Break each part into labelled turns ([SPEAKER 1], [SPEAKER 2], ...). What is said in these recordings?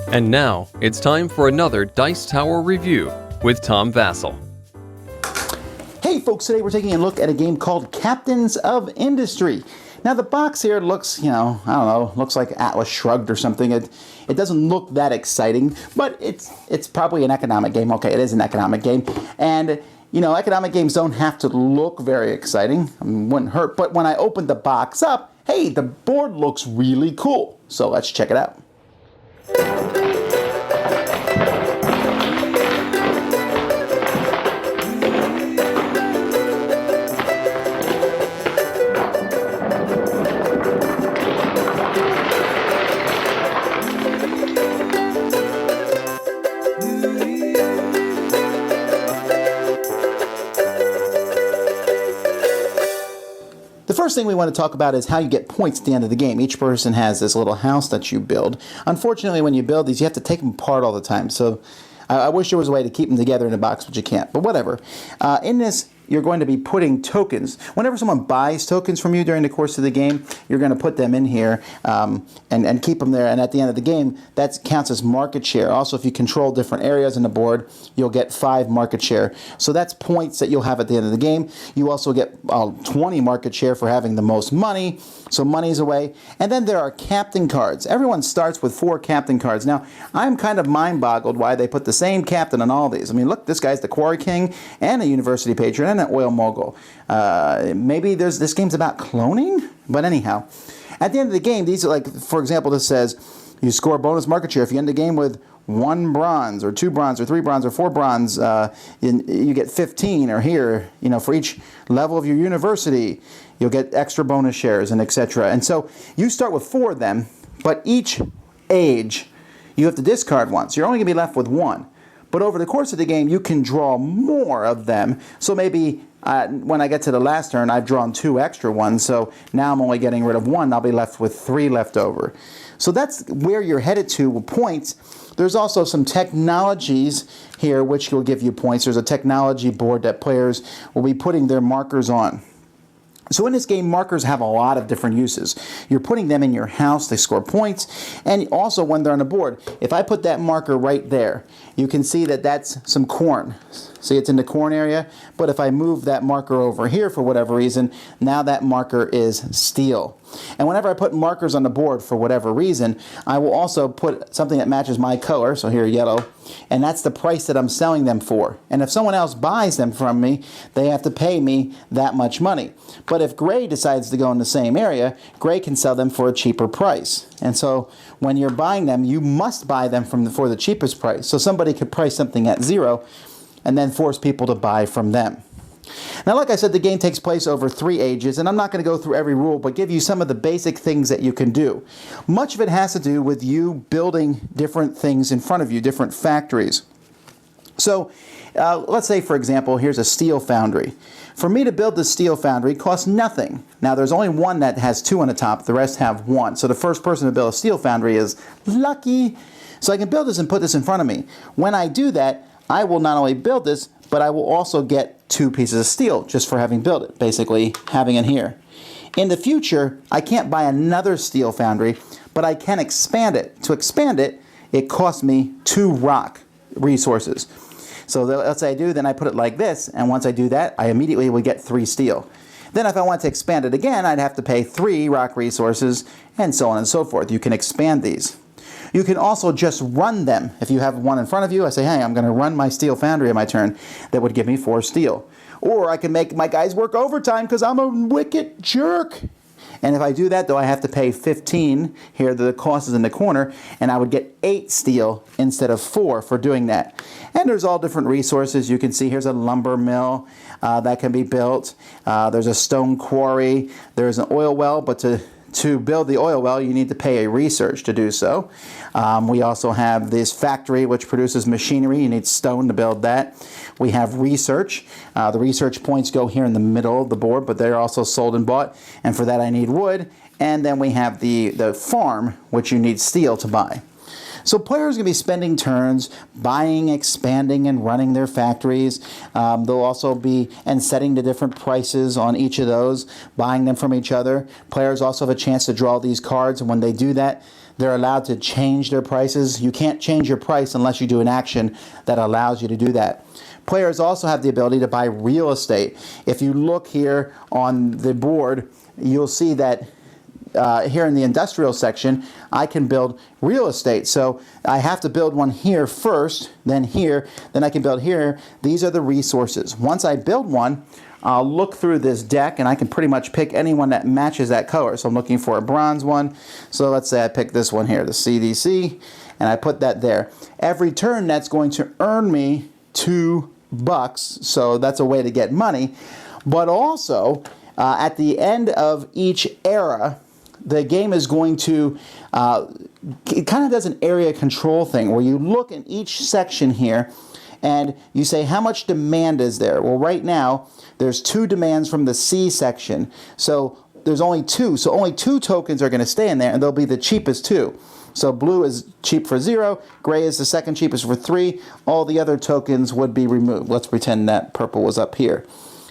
[SPEAKER 1] And now, it's time for another Dice Tower review with Tom Vasel.
[SPEAKER 2] Hey folks, today we're taking a look at a game called Captains of Industry. Now the box here looks, looks like Atlas Shrugged or something. It doesn't look that exciting, but it's probably an economic game. Okay, it is an economic game. And, economic games don't have to look very exciting. Wouldn't hurt. But when I opened the box up, hey, the board looks really cool. So let's check it out. The first thing we want to talk about is how you get points at the end of the game. Each person has this little house that you build. Unfortunately, when you build these, you have to take them apart all the time. So I wish there was a way to keep them together in a box, but you can't. But whatever. In this, you're going to be putting tokens. Whenever someone buys tokens from you during the course of the game, you're going to put them in here and keep them there. And at the end of the game, that counts as market share. Also, if you control different areas in the board, you'll get 5 market share. So that's points that you'll have at the end of the game. You also get 20 market share for having the most money. So money's away. And then there are captain cards. Everyone starts with 4 captain cards. Now, I'm kind of mind-boggled why they put the same captain on all these. I mean, look, this guy's the Quarry King and a university patron and an oil mogul. Maybe this game's about cloning? But anyhow, at the end of the game, these are like, for example, this says you score bonus market share if you end the game with 1 bronze or 2 bronze or 3 bronze or 4 bronze, you get 15. Or here, for each level of your university, you'll get extra bonus shares and etc. And so you start with 4 of them, but each age you have to discard one. So you're only going to be left with 1. But over the course of the game, you can draw more of them. So maybe when I get to the last turn, I've drawn 2 extra ones. So now I'm only getting rid of 1. I'll be left with 3 left over. So that's where you're headed to with points. There's also some technologies here which will give you points. There's a technology board that players will be putting their markers on. So in this game, markers have a lot of different uses. You're putting them in your house, they score points, and also when they're on the board. If I put that marker right there, you can see that that's some corn. See, it's in the corn area, but if I move that marker over here for whatever reason, now that marker is steel. And whenever I put markers on the board for whatever reason, I will also put something that matches my color, so here yellow, and that's the price that I'm selling them for. And if someone else buys them from me, they have to pay me that much money. But if gray decides to go in the same area, gray can sell them for a cheaper price. And so when you're buying them, you must buy them for the cheapest price. So somebody could price something at 0 and then force people to buy from them. Now, like I said, the game takes place over 3 ages, and I'm not going to go through every rule, but give you some of the basic things that you can do. Much of it has to do with you building different things in front of you, different factories. So, let's say, for example, here's a steel foundry. For me to build the steel foundry costs nothing. Now, there's only one that has 2 on the top, the rest have 1. So the first person to build a steel foundry is lucky. So I can build this and put this in front of me. When I do that, I will not only build this, but I will also get 2 pieces of steel just for having built it, basically having it here. In the future, I can't buy another steel foundry, but I can expand it. To expand it, it costs me 2 rock resources. So let's say I do, then I put it like this, and once I do that, I immediately will get 3 steel. Then if I want to expand it again, I'd have to pay 3 rock resources, and so on and so forth. You can expand these. You can also just run them. If you have one in front of you, I say, hey, I'm going to run my steel foundry in my turn. That would give me 4 steel. Or I can make my guys work overtime because I'm a wicked jerk. And if I do that, though, I have to pay 15. Here, the cost is in the corner. And I would get 8 steel instead of 4 for doing that. And there's all different resources. You can see here's a lumber mill that can be built. There's a stone quarry. There's an oil well, but to build the oil well, you need to pay a research to do so. We also have this factory which produces machinery. You need stone to build that. We have research. The research points go here in the middle of the board, but they're also sold and bought. And for that I need wood. And then we have the farm, which you need steel to buy. So players are going to be spending turns buying, expanding, and running their factories. They'll also be and setting the different prices on each of those, buying them from each other. Players also have a chance to draw these cards, and when they do that, they're allowed to change their prices. You can't change your price unless you do an action that allows you to do that. Players also have the ability to buy real estate. If you look here on the board, you'll see that here in the industrial section, I can build real estate. So I have to build one here first, then here, then I can build here. These are the resources. Once I build one, I'll look through this deck and I can pretty much pick any one that matches that color. So I'm looking for a bronze one. So let's say I pick this one here, the CDC, and I put that there. Every turn that's going to earn me $2. So that's a way to get money. But also, at the end of each era, the game is going to, it kind of does an area control thing where you look in each section here and you say, how much demand is there? Well, right now, there's 2 demands from the C section. So there's only 2. So only 2 tokens are going to stay in there, and they'll be the cheapest 2. So blue is cheap for 0, gray is the second cheapest for 3. All the other tokens would be removed. Let's pretend that purple was up here.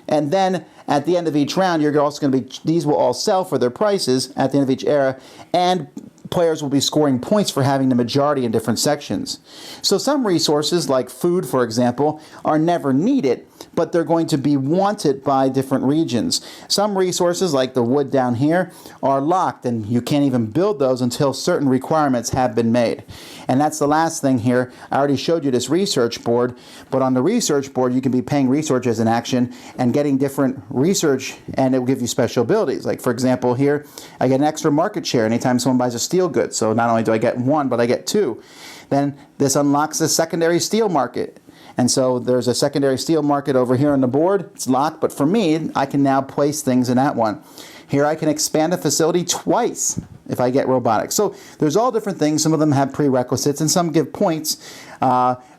[SPEAKER 2] And then at the end of each round, you're also going to be, these will all sell for their prices at the end of each era, and players will be scoring points for having the majority in different sections. So some resources, like food, for example, are never needed, but they're going to be wanted by different regions. Some resources, like the wood down here, are locked, and you can't even build those until certain requirements have been made. And that's the last thing here. I already showed you this research board, but on the research board, you can be paying research as an action and getting different research, and it will give you special abilities. Like, for example, here, I get an extra market share anytime someone buys a steel good. So not only do I get 1, but I get 2. Then this unlocks the secondary steel market. And so there's a secondary steel market over here on the board. It's locked, but for me, I can now place things in that one. Here I can expand a facility twice if I get robotics. So there's all different things. Some of them have prerequisites, and some give points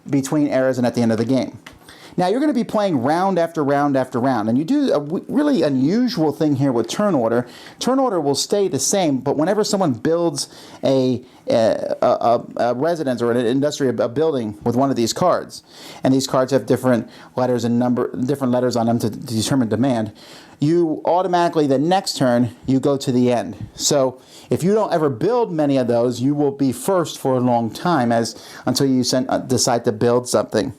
[SPEAKER 2] between eras and at the end of the game. Now you're going to be playing round after round after round, and you do a really unusual thing here with turn order. Turn order will stay the same, but whenever someone builds a residence or an industry, a building with one of these cards, and these cards have different letters and different letters on them to determine demand, you automatically, the next turn, you go to the end. So if you don't ever build many of those, you will be first for a long time until you decide to build something.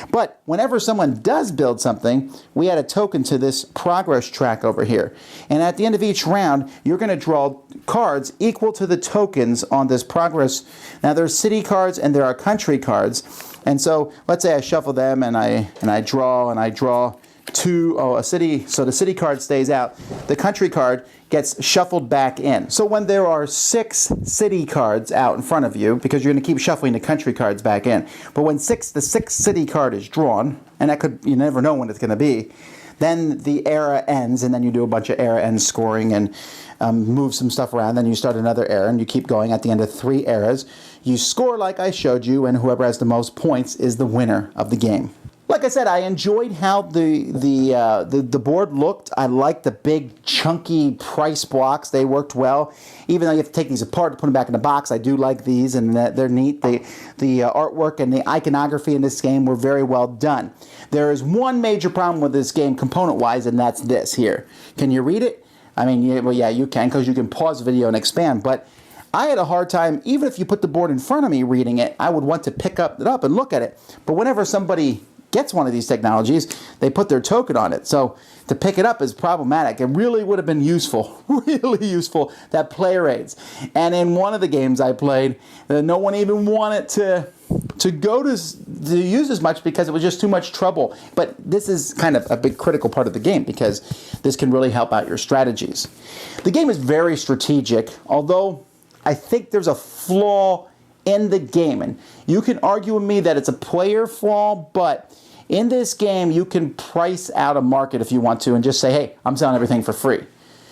[SPEAKER 2] But whenever someone does build something, we add a token to this progress track over here. And at the end of each round, you're going to draw cards equal to the tokens on this progress. Now there's city cards and there are country cards. And so let's say I shuffle them and I draw 2, a city, so the city card stays out. The country card gets shuffled back in. So when there are 6 city cards out in front of you, because you're going to keep shuffling the country cards back in, but when the 6th city card is drawn, and you never know when it's going to be, then the era ends, and then you do a bunch of era end scoring and move some stuff around. Then you start another era, and you keep going. At the end of 3 eras, you score like I showed you, and whoever has the most points is the winner of the game. Like I said, I enjoyed how the board looked. I liked the big, chunky price blocks. They worked well. Even though you have to take these apart to put them back in the box, I do like these, and they're neat. The artwork and the iconography in this game were very well done. There is one major problem with this game, component-wise, and that's this here. Can you read it? I mean, yeah, you can, because you can pause the video and expand, but I had a hard time, even if you put the board in front of me reading it, I would want to pick it up and look at it. But whenever somebody gets one of these technologies, they put their token on it. So to pick it up is problematic. It really would have been useful, really useful, that player aids. And in one of the games I played, no one even wanted to go to use as much because it was just too much trouble. But this is kind of a big critical part of the game because this can really help out your strategies. The game is very strategic, although I think there's a flaw in the game. And you can argue with me that it's a player flaw, but in this game, you can price out a market if you want to and just say, hey, I'm selling everything for free.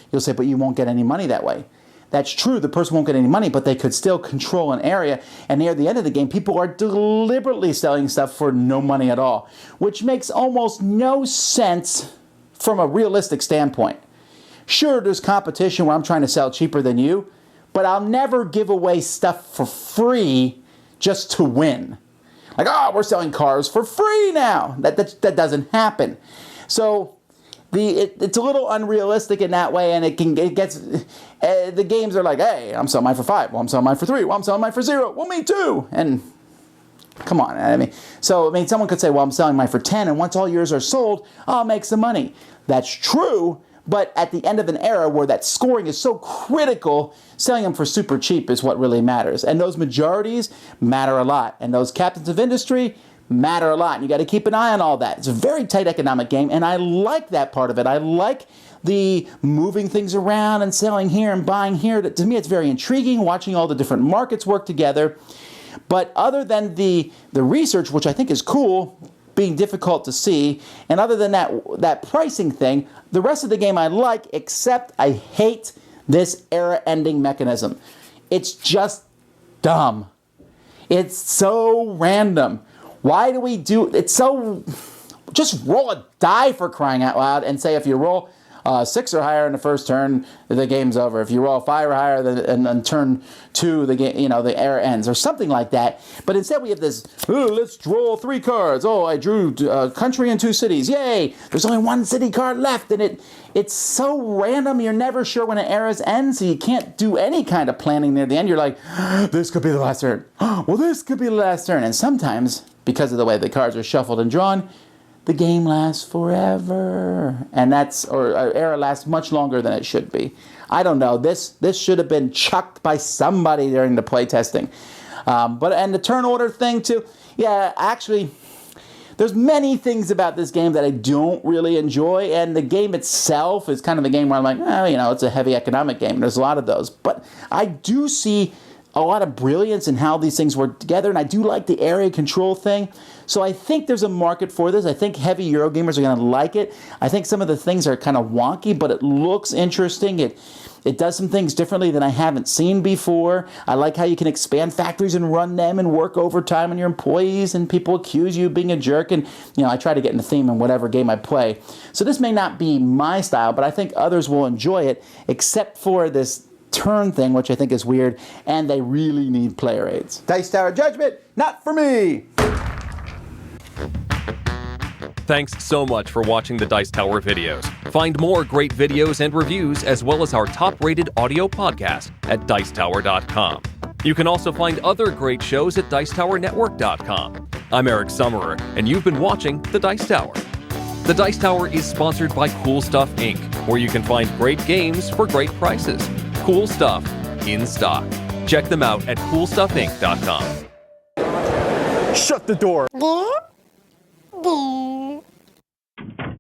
[SPEAKER 2] You'll say, but you won't get any money that way. That's true, the person won't get any money, but they could still control an area. And near the end of the game, people are deliberately selling stuff for no money at all, which makes almost no sense from a realistic standpoint. Sure, there's competition where I'm trying to sell cheaper than you, but I'll never give away stuff for free just to win. Like, oh, we're selling cars for free now. That doesn't happen. So it's a little unrealistic in that way, and the games are like, hey, I'm selling mine for 5. Well, I'm selling mine for 3. Well, I'm selling mine for 0. Well, me too. And come on, someone could say, well, I'm selling mine for 10, and once all yours are sold, I'll make some money. That's true, but at the end of an era where that scoring is so critical, selling them for super cheap is what really matters. And those majorities matter a lot, and those captains of industry matter a lot, and you got to keep an eye on all that. It's a very tight economic game, and I like that part of it. I like the moving things around and selling here and buying here. To me, it's very intriguing, watching all the different markets work together. But other than the research, which I think is cool, being difficult to see, and other than that pricing thing, the rest of the game I like, except I hate this era-ending mechanism. It's just dumb. It's so random. Why do we do it's so? Just roll a die, for crying out loud, and say if you roll 6 or higher in the first turn, the game's over. If you roll 5 or higher, and then turn 2, the game, the era ends, or something like that. But instead, we have this. Oh, let's draw 3 cards. Oh, I drew country and 2 cities. Yay! There's only 1 city card left, and it's so random. You're never sure when an era's ends, so you can't do any kind of planning near the end. You're like, this could be the last turn. Well, this could be the last turn, and sometimes, because of the way the cards are shuffled and drawn, the game lasts forever, and or era lasts much longer than it should be. I don't know. This should have been chucked by somebody during the playtesting. And the turn order thing too. Yeah, actually, there's many things about this game that I don't really enjoy, and the game itself is kind of a game where I'm like, it's a heavy economic game. There's a lot of those, but I do see a lot of brilliance in how these things work together, and I do like the area control thing. So I think there's a market for this. I think heavy Eurogamers are going to like it. I think some of the things are kind of wonky, but it looks interesting. It does some things differently than I haven't seen before. I like how you can expand factories and run them and work overtime on your employees, and people accuse you of being a jerk. And, I try to get in the theme in whatever game I play. So this may not be my style, but I think others will enjoy it, except for this turn thing, which I think is weird, and they really need player aids. Dice Tower Judgment, not for me!
[SPEAKER 1] Thanks so much for watching the Dice Tower videos. Find more great videos and reviews, as well as our top-rated audio podcast at Dicetower.com. You can also find other great shows at DicetowerNetwork.com. I'm Eric Summerer, and you've been watching The Dice Tower. The Dice Tower is sponsored by Cool Stuff Inc., where you can find great games for great prices. Cool stuff in stock. Check them out at CoolStuffInc.com.
[SPEAKER 3] Shut the door.
[SPEAKER 4] There.